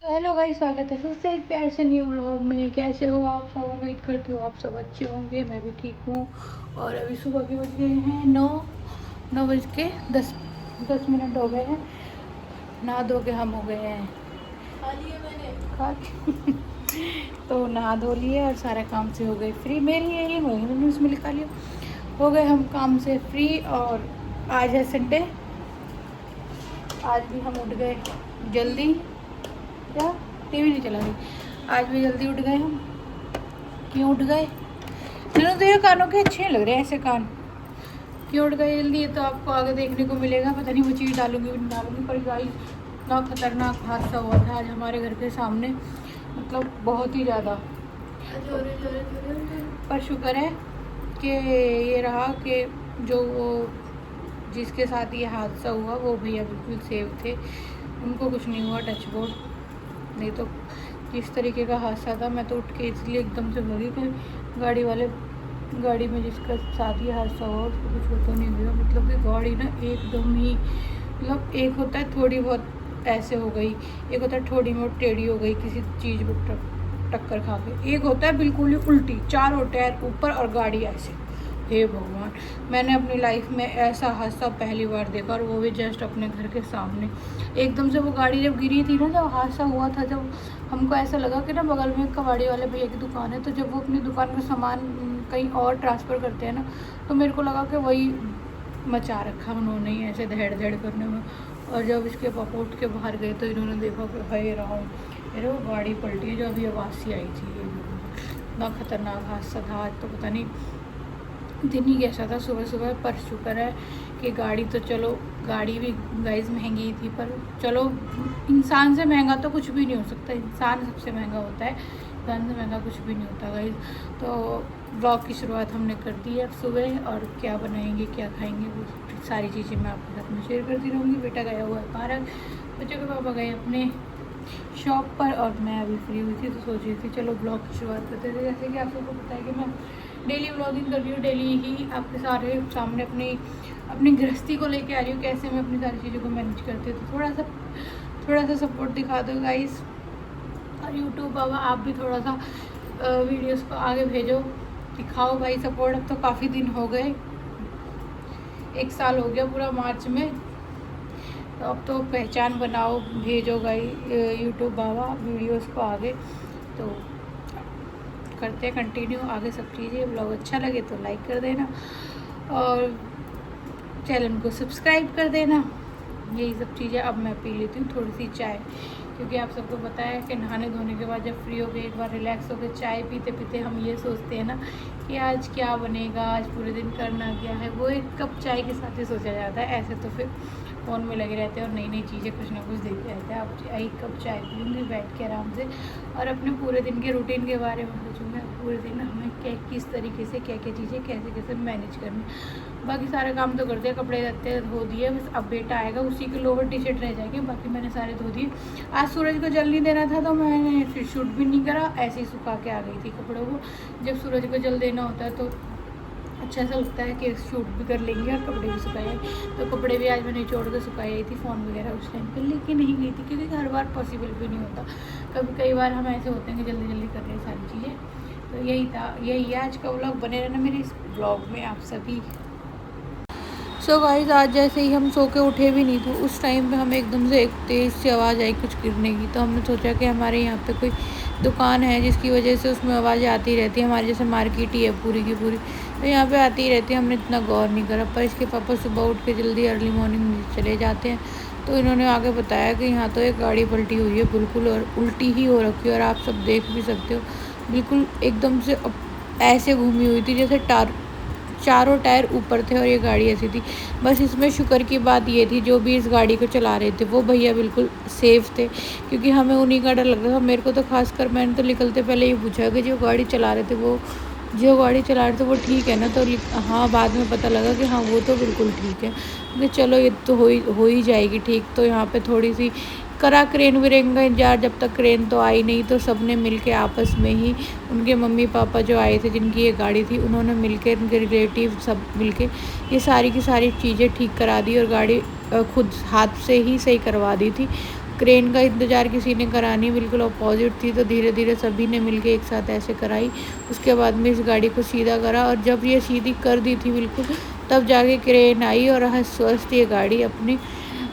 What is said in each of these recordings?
Hello guys, स्वागत है फिर से एक प्यार से न्यू व्लॉग में। कैसे हो आप सब? उम्मीद करती हूँ आप सब अच्छे होंगे। मैं भी ठीक हूँ। और अभी सुबह के बज गए हैं 9 बज के 10 मिनट हो गए हैं। नहा धो के हम हो गए हैं, खा लिया मैंने, खा तो नहा धो लिए और सारे काम से हो गए फ्री। मेरी यही मैंने उसमें लिखा लिया, हो गए हम काम से फ्री। और आज है संडे, आज भी हम उठ गए जल्दी। क्या टीवी नहीं चला रही? आज भी जल्दी उठ गए हम। क्यों उठ गए? मैंने तो ये कानों के अच्छे लग रहे हैं ऐसे कान। क्यों उठ गए जल्दी? ये तो आपको आगे देखने को मिलेगा। पता नहीं वो चीज़ डालूंगी नहीं डालूंगी, पर गाइस इतना खतरनाक हादसा हुआ था आज हमारे घर के सामने, मतलब बहुत ही ज़्यादा। पर शुक्र है कि ये रहा कि जो वो जिसके साथ ये हादसा हुआ वो भैया बिल्कुल सेफ थे, उनको कुछ नहीं हुआ, टच वुड। नहीं तो किस तरीके का हादसा था। मैं तो उठ के इसलिए एकदम से भागी कि गाड़ी में जिसका साथ ही हादसा हुआ उसको कुछ होता नहीं हुआ। मतलब कि गाड़ी ना एकदम ही, मतलब एक होता है थोड़ी बहुत ऐसे हो गई, एक होता है थोड़ी बहुत टेढ़ी हो गई किसी चीज़ में टक्कर खा के, एक होता है बिल्कुल ही उल्टी, चारों टायर ऊपर और गाड़ी ऐसे। हे भगवान, मैंने अपनी लाइफ में ऐसा हादसा पहली बार देखा, और वो भी जस्ट अपने घर के सामने। एकदम से वो गाड़ी जब गिरी थी ना, जब हादसा हुआ था, जब हमको ऐसा लगा कि ना बगल में कबाड़ी वाले भैया की दुकान है, तो जब वो अपनी दुकान का सामान कहीं और ट्रांसफ़र करते हैं ना, तो मेरे को लगा कि वही मचा रखा उन्होंने ही ऐसे धड़ धड़ करने में। और जब इसके पापा उठ के बाहर गए तो इन्होंने देखा कि हाय राम, अरे वो गाड़ी पलटी है जो अभी आवाज़ सी आई थी। इतना खतरनाक हादसा था आज, तो पता नहीं दिन ही कैसा था सुबह सुबह। पर शुक्र है कि गाड़ी तो, चलो गाड़ी भी गाइस महंगी थी, पर चलो इंसान से महंगा तो कुछ भी नहीं हो सकता। इंसान सबसे महंगा होता है, इंसान से महंगा कुछ भी नहीं होता गाइस। तो ब्लॉग की शुरुआत हमने कर दी है सुबह, और क्या बनाएंगे क्या खाएंगे वो सारी चीज़ें मैं आपके साथ में शेयर करती रहूँगी। बेटा गया हुआ है पार्क, बच्चों के पापा गए अपने शॉप पर, और मैं अभी फ्री हुई थी तो सोच रही थी चलो ब्लॉग की शुरुआत करते थे। जैसे कि आप सबको पता है कि मैं डेली व्लॉगिंग कर रही हूँ, डेली ही आपके सारे सामने अपनी गृहस्थी को लेके आ रही हूँ, कैसे मैं अपनी सारी चीज़ों को मैनेज करती हूँ। तो थोड़ा सा सपोर्ट दिखा दो गाइस। और यूट्यूब बाबा आप भी थोड़ा सा वीडियोस को आगे भेजो, दिखाओ भाई सपोर्ट। अब तो काफ़ी दिन हो गए, 1 साल हो गया पूरा मार्च में, तो अब तो पहचान बनाओ, भेजो गाइस यूट्यूब बाबा वीडियोस को आगे। तो करते हैं कंटिन्यू आगे सब चीज़ें। ब्लॉग अच्छा लगे तो लाइक कर देना और चैनल को सब्सक्राइब कर देना, यही सब चीज़ें। अब मैं पी लेती हूँ थोड़ी सी चाय, क्योंकि आप सबको पता है कि नहाने धोने के बाद जब फ्री हो गए, एक बार रिलैक्स हो गए, चाय पीते पीते हम ये सोचते हैं ना कि आज क्या बनेगा, आज पूरे दिन करना क्या है, वो एक कप चाय के साथ ही सोचा जाता है। ऐसे तो फिर फ़ोन में लगे रहते हैं और नई नई चीज़ें कुछ ना कुछ देखते रहते हैं। अब एक कप चाय पीऊँगी बैठ के आराम से, और अपने पूरे दिन के रूटीन के बारे में सोचूँगी, पूरे दिन हमें किस तरीके से क्या क्या चीज़ें कैसे कैसे मैनेज करनी। बाकी सारे काम तो करते हैं, कपड़े रहते धो दिए, बस अब बेटा आएगा उसी के लोअर टी शर्ट रह जाएंगे, बाकी मैंने सारे धो दिए। आज सूरज को जल नहीं देना था तो मैंने फिर शूट भी नहीं करा, ऐसे ही सुखा के आ गई थी कपड़ों को। जब सूरज को जल देना होता है तो अच्छा सा लगता है कि शूट भी कर लेंगे और कपड़े भी सुखाए। तो कपड़े भी आज मैंने छोड़ कर सुखाई आई थी, फ़ोन वगैरह उस टाइम पर लेके नहीं गई थी, क्योंकि हर बार पॉसिबल भी नहीं होता। कई बार हम ऐसे होते हैं कि जल्दी जल्दी कर रहे हैं सारी चीज़ें। तो यही था, यही आज का व्लॉग। बने रहना मेरे इस ब्लॉग में आप सभी। सो गाइस, आज जैसे ही हम सो के उठे भी नहीं थे, उस टाइम पे हमें एकदम से एक तेज़ सी आवाज़ आई कुछ गिरने की। तो हमने सोचा कि हमारे यहाँ पे कोई दुकान है जिसकी वजह से उसमें आवाज़ें आती रहती है, हमारे जैसे मार्केट ही है पूरी की पूरी, तो यहाँ पे आती रहती है। हमने इतना गौर नहीं करा, पर इसके पापा सुबह उठ के जल्दी अर्ली मॉर्निंग चले जाते हैं, तो इन्होंने आगे बताया कि यहाँ तो एक गाड़ी पलटी हुई है बिल्कुल, और उल्टी ही हो रखी है, और आप सब देख भी सकते हो बिल्कुल एकदम से ऐसे घूमी हुई थी जैसे चारों टायर ऊपर थे और ये गाड़ी ऐसी थी। बस इसमें शुक्र की बात ये थी, जो भी इस गाड़ी को चला रहे थे वो भैया बिल्कुल सेफ़ थे, क्योंकि हमें उन्हीं का डर लग रहा था। मेरे को तो खासकर, मैंने तो निकलते पहले ये पूछा कि जो गाड़ी चला रहे थे वो ठीक है ना? तो हाँ, बाद में पता लगा कि हाँ वो तो बिल्कुल ठीक है। कि चलो ये तो हो ही जाएगी ठीक। तो यहाँ पे थोड़ी सी करा क्रेन व्रेन का इंतजार, जब तक क्रेन तो आई नहीं, तो सब ने मिल के आपस में ही, उनके मम्मी पापा जो आए थे जिनकी ये गाड़ी थी, उन्होंने मिल के, उनके रिलेटिव सब मिल के ये सारी की सारी चीज़ें ठीक करा दी, और गाड़ी खुद हाथ से ही सही करवा दी थी। क्रेन का इंतज़ार किसी ने करा नहीं, बिल्कुल अपोजिट थी। तो धीरे धीरे सभी ने मिलके एक साथ ऐसे कराई। उसके बाद में इस गाड़ी को सीधा करा और जब ये सीधी कर दी थी बिल्कुल, तब जाके क्रेन आई और हंस ये गाड़ी अपनी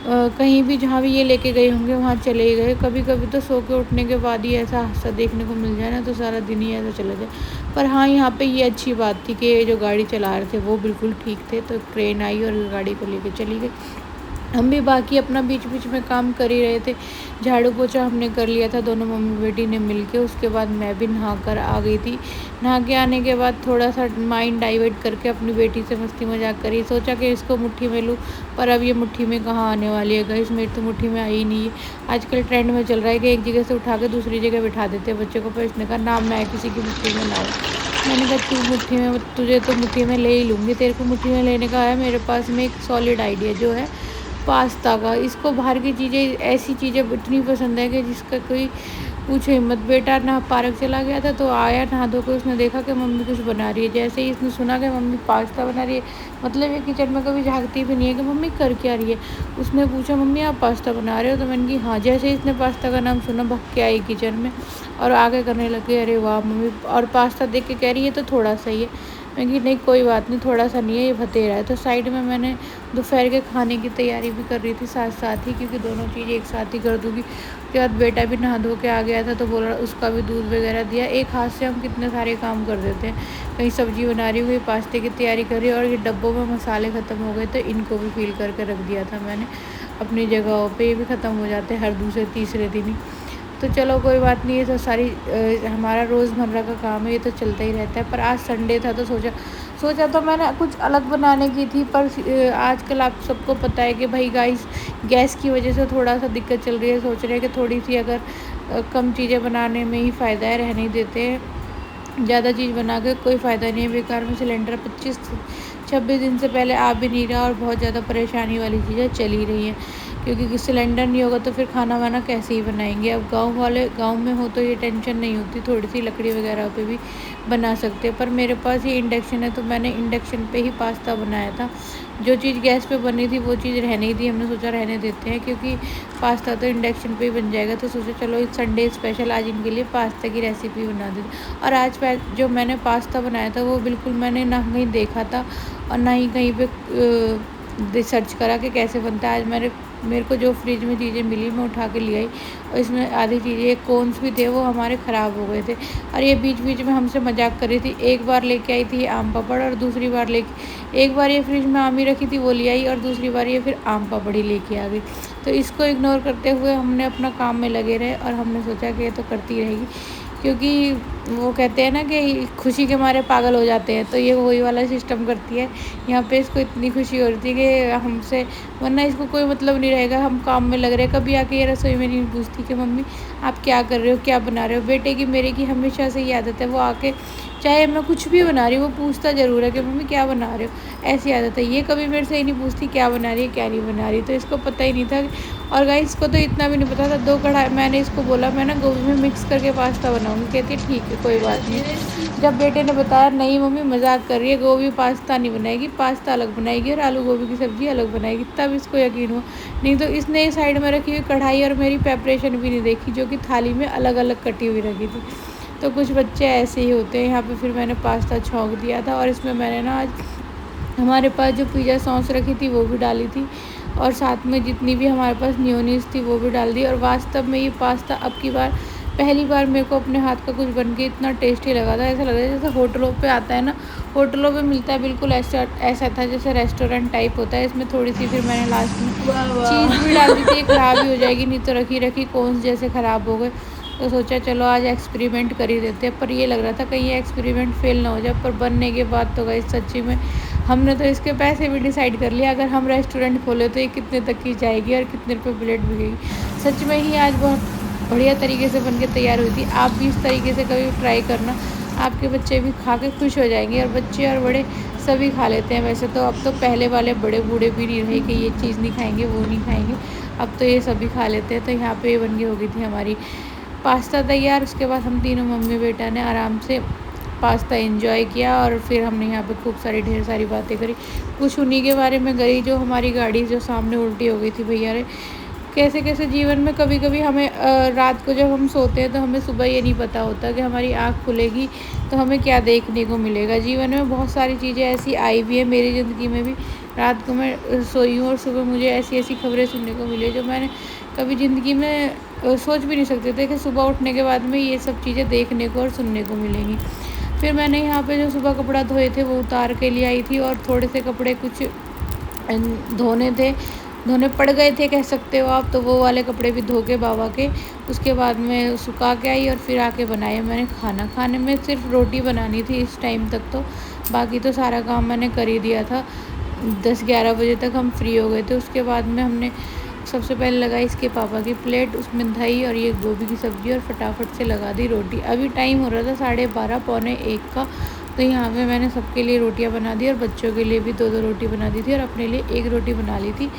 कहीं भी जहाँ भी ये लेके गए होंगे वहाँ चले गए। कभी कभी तो सो के उठने के बाद ही ऐसा हादसा देखने को मिल जाए ना, तो सारा दिन ही ऐसा चला जाए। पर हाँ, यहाँ पे ये अच्छी बात थी कि जो गाड़ी चला रहे थे वो बिल्कुल ठीक थे। तो ट्रेन आई और गाड़ी को लेके चली गई। हम भी बाकी अपना बीच बीच में काम कर ही रहे थे। झाड़ू पोछा हमने कर लिया था दोनों मम्मी बेटी ने मिलके। उसके बाद मैं भी नहा कर आ गई थी। नहा के आने के बाद थोड़ा सा माइंड डाइवर्ट करके अपनी बेटी से मस्ती मजाक करी। सोचा कि इसको मुट्ठी में लूँ, पर अब ये मुट्ठी में कहाँ आने वाली है गाइस, मेरी तो मुट्ठी में आई नहीं है। आजकल ट्रेंड में चल रहा है कि एक जगह से उठा के दूसरी जगह बिठा देते हैं बच्चे को। पर इसने कहा ना, मैं किसी की मुट्ठी में लाऊँ। मैंने कहा तू मुट्ठी में, तुझे तो मुट्ठी में ले ही लूँगी, तेरे को मुट्ठी में लेने का है। मेरे पास में एक सॉलिड आइडिया जो है पास्ता का। इसको बाहर की चीज़ें, ऐसी चीज़ें इतनी पसंद है कि जिसका कोई पूछे हिम्मत। बेटा ना पार्क चला गया था तो आया नहा धो के, उसने देखा कि मम्मी कुछ बना रही है। जैसे ही इसने सुना कि मम्मी पास्ता बना रही है, मतलब ये किचन में कभी झांकती भी नहीं है कि मम्मी कर क्या रही है। उसने पूछा मम्मी आप पास्ता बना रहे हो, तो मैंने कहा हाँ। जैसे ही इसने पास्ता का नाम सुना भग के आई किचन में और आगे करने लगे, अरे वाह मम्मी। और पास्ता देख के कह रही है तो थोड़ा सा ही है। मैं कि नहीं कोई बात नहीं, थोड़ा सा नहीं है, ये भतेरा है। तो साइड में मैंने दोपहर के खाने की तैयारी भी कर रही थी साथ साथ ही, क्योंकि दोनों चीज़ एक साथ ही कर दूँगी। उसके बाद बेटा भी नहा धो के आ गया था तो बोला, उसका भी दूध वगैरह दिया। एक हाथ से हम कितने सारे काम कर देते हैं। कहीं सब्जी बना रही हुई, पास्ते की तैयारी कर रही है, और ये डब्बों में मसाले ख़त्म हो गए तो इनको भी फील करके रख दिया था मैंने अपनी जगहों पे। ये भी ख़त्म हो जाते हैं हर दूसरे तीसरे दिन ही। तो चलो कोई बात नहीं, ये तो सारी हमारा रोज़मर्रा का काम है, ये तो चलता ही रहता है। पर आज संडे था तो सोचा तो मैंने कुछ अलग बनाने की थी। पर आजकल आप सबको पता है कि भाई गाइस, गैस की वजह से थोड़ा सा दिक्कत चल रही है। सोच रहे हैं कि थोड़ी सी अगर कम चीज़ें बनाने में ही फ़ायदा है, रहने ही देते हैं। ज़्यादा चीज़ बना के कोई फ़ायदा नहीं है, बेकार में सिलेंडर 25-26 दिन से पहले आ भी नहीं रहा और बहुत ज़्यादा परेशानी वाली चीज़ें चल ही रही हैं। क्योंकि सिलेंडर नहीं होगा तो फिर खाना वाना कैसे ही बनाएंगे। अब गांव में हो तो ये टेंशन नहीं होती, थोड़ी सी लकड़ी वगैरह पे भी बना सकते हैं। पर मेरे पास ये इंडक्शन है तो मैंने इंडक्शन पे ही पास्ता बनाया था। जो चीज़ गैस पे बनी थी वो चीज़ रहने ही दी, हमने सोचा रहने देते हैं, क्योंकि पास्ता तो इंडक्शन पे ही बन जाएगा। तो सोचा चलो इस संडे स्पेशल आज इनके लिए पास्ता की रेसिपी बना दी। और आज जो मैंने पास्ता बनाया था वो बिल्कुल मैंने ना कहीं देखा था और ना ही कहीं पे सर्च करा कि कैसे बनता है। आज मेरे को जो फ्रिज में चीज़ें मिली मैं उठा के ले आई, और इसमें आधी चीज़ें कोन्स भी थे वो हमारे ख़राब हो गए थे। और ये बीच बीच में हमसे मजाक कर रही थी। एक बार लेके आई थी आम पापड़, और दूसरी बार एक बार ये फ्रिज में आम ही रखी थी वो ले आई, और दूसरी बार ये फिर आम पापड़ ही लेके आ गई। तो इसको इग्नोर करते हुए हमने अपना काम में लगे रहे, और हमने सोचा कि ये तो करती रहेगी, क्योंकि वो कहते हैं ना कि खुशी के मारे पागल हो जाते हैं। तो ये वही वाला सिस्टम करती है। यहाँ पे इसको इतनी खुशी हो रही थी कि हमसे, वरना इसको कोई मतलब नहीं रहेगा, हम काम में लग रहे हैं। कभी आके ये रसोई में नहीं पूछती कि मम्मी आप क्या कर रहे हो, क्या बना रहे हो। बेटे की मेरे की हमेशा से ही आदत है, वो आके चाहे मैं कुछ भी बना रही हूँ वो पूछता ज़रूर है कि मम्मी क्या बना रहे हो। ऐसी आदत है। ये कभी मेरे से ही नहीं पूछती क्या बना रही है क्या नहीं बना रही। तो इसको पता ही नहीं था। और गाइस इसको तो इतना भी नहीं पता था। 2 कढ़ाई मैंने इसको बोला मैं ना गोभी में मिक्स करके पास्ता बनाऊँगी। कहती है ठीक है कोई बात नहीं। जब बेटे ने बताया नहीं मम्मी मजाक कर रही है, गोभी पास्ता नहीं बनाएगी, पास्ता अलग बनाएगी और आलू गोभी की सब्ज़ी अलग बनाएगी, तब इसको यकीन हुआ। नहीं तो इसने साइड में रखी हुई कढ़ाई और मेरी प्रेपरेशन भी नहीं देखी, जो कि थाली में अलग अलग कटी हुई रखी थी। तो कुछ बच्चे ऐसे ही होते हैं। यहाँ पे फिर मैंने पास्ता छौंक दिया था, और इसमें मैंने ना आज हमारे पास जो पिज़्ज़ा सॉस रखी थी वो भी डाली थी, और साथ में जितनी भी हमारे पास मेयोनीज़ थी वो भी डाल दी। और वास्तव में ये पास्ता अब की बार पहली बार मेरे को अपने हाथ का कुछ बन के इतना टेस्टी लगा था। ऐसा लग रहा है जैसे होटलों पे आता है ना, होटलों पे मिलता है, बिल्कुल ऐसा था जैसे रेस्टोरेंट टाइप होता है। इसमें थोड़ी सी फिर मैंने लास्ट में चीज़ भी डाल दी थी, ख़राब ही हो जाएगी नहीं तो रखी कौन जैसे ख़राब हो गए। तो सोचा चलो आज एक्सपेरिमेंट कर ही देते हैं। पर ये लग रहा था कहीं ये एक्सपेरिमेंट फेल ना हो जाए। पर बनने के बाद तो गाइस सच्ची में हमने तो इसके पैसे भी डिसाइड कर लिया, अगर हम रेस्टोरेंट खोले तो ये कितने तक की जाएगी और कितने रुपये प्लेट बिकेगी। सच में ही आज बहुत बढ़िया तरीके से बन के तैयार हुई थी। आप भी इस तरीके से कभी ट्राई करना, आपके बच्चे भी खा के खुश हो जाएंगे। और बच्चे और बड़े सभी खा लेते हैं वैसे तो। अब तो पहले वाले बड़े बूढ़े भी नहीं रहे कि ये चीज़ नहीं खाएंगे वो नहीं खाएंगे, अब तो ये सभी खा लेते हैं। तो यहाँ पे बन के हो गई थी हमारी पास्ता तैयार। उसके बाद हम तीनों मम्मी बेटा ने आराम से पास्ता एंजॉय किया, और फिर हमने यहाँ पे खूब सारी ढेर सारी बातें करी। कुछ उन्हीं के बारे में करी जो हमारी गाड़ी जो सामने उल्टी हो गई थी भैया रे, कैसे कैसे जीवन में कभी कभी हमें रात को जब हम सोते हैं तो हमें सुबह ये नहीं पता होता कि हमारी आँख खुलेगी तो हमें क्या देखने को मिलेगा। जीवन में बहुत सारी चीज़ें ऐसी आई भी है मेरी ज़िंदगी में भी। रात को मैं सोई हूँ और सुबह मुझे ऐसी ऐसी खबरें सुनने को मिली जो मैंने कभी ज़िंदगी में सोच भी नहीं सकते थे कि सुबह उठने के बाद में ये सब चीज़ें देखने को और सुनने को मिलेंगी। फिर मैंने यहाँ पे जो सुबह कपड़ा धोए थे वो उतार के ले आई थी और थोड़े से कपड़े कुछ धोने थे, धोने पड़ गए थे कह सकते हो आप, तो वो वाले कपड़े भी धो के बाबा के उसके बाद मैं सुखा के आई और फिर आके बनाया मैंने खाना। खाने में सिर्फ रोटी बनानी थी इस टाइम तक, तो बाकी तो सारा काम मैंने कर ही दिया था। 10-11 बजे तक हम फ्री हो गए थे। उसके बाद में हमने सबसे पहले लगाई इसके पापा की प्लेट, उसमें दही और ये गोभी की सब्ज़ी और फटाफट से लगा दी रोटी। अभी टाइम हो रहा था 12:30 पौने 1 का, तो यहाँ पे मैंने सबके लिए रोटियाँ बना दी और बच्चों के लिए भी 2-2 रोटी बना दी थी और अपने लिए 1 रोटी बना ली थी,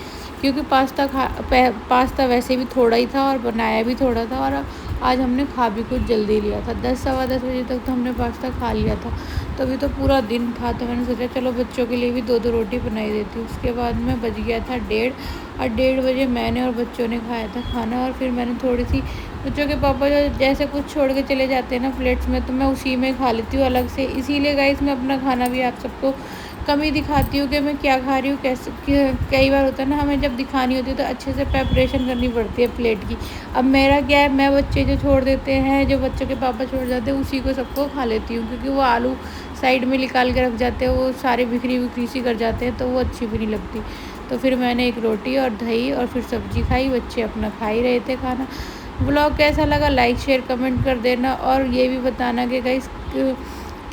क्योंकि पास्ता वैसे भी थोड़ा ही था और बनाया भी थोड़ा था और आज हमने खा भी कुछ जल्दी लिया था। 10-10:15 बजे तक तो हमने पास्ता खा लिया था, तभी तो पूरा दिन था। तो मैंने सोचा चलो बच्चों के लिए भी 2-2 रोटी बनाई देती हूँ। उसके बाद में बज गया था 1:30 और 1:30 बजे मैंने और बच्चों ने खाया था खाना। और फिर मैंने थोड़ी सी, बच्चों के पापा जो जैसे कुछ छोड़ के चले जाते हैं ना प्लेट्स में, तो मैं उसी में खा लेती हूँ अलग से। इसीलिए गाइस मैं अपना खाना भी आप सबको कम ही दिखाती हूँ कि मैं क्या खा रही हूँ कैसे। कई बार होता है ना, हमें जब दिखानी होती है तो अच्छे से प्रेपरेशन करनी पड़ती है प्लेट की। अब मेरा क्या है, मैं बच्चे जो छोड़ देते हैं, जो बच्चों के पापा छोड़ जाते हैं, उसी को सबको खा लेती हूँ, क्योंकि वो आलू साइड में निकाल के रख जाते हैं, वो सारी बिखरी सी कर जाते हैं, तो वो अच्छी भी नहीं लगती। तो फिर मैंने 1 रोटी और दही और फिर सब्जी खाई, बच्चे अपना खा ही रहे थे खाना। व्लॉग कैसा लगा लाइक शेयर कमेंट कर देना और ये भी बताना कि गाइस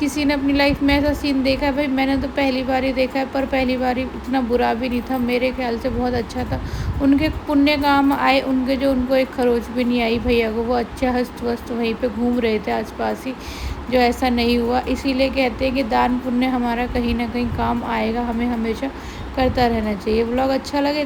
किसी ने अपनी लाइफ में ऐसा सीन देखा है। भाई मैंने तो पहली बार ही देखा है, पर पहली बार ही इतना बुरा भी नहीं था, मेरे ख्याल से बहुत अच्छा था। उनके पुण्य काम आए, उनको एक खरोच भी नहीं आई भैया को, वो अच्छा हस्त वस्त वहीं पे घूम रहे थे आसपास ही, जो ऐसा नहीं हुआ। इसीलिए कहते हैं कि दान पुण्य हमारा कहीं ना कहीं काम आएगा, हमें हमेशा करता रहना चाहिए। व्लॉग अच्छा लगे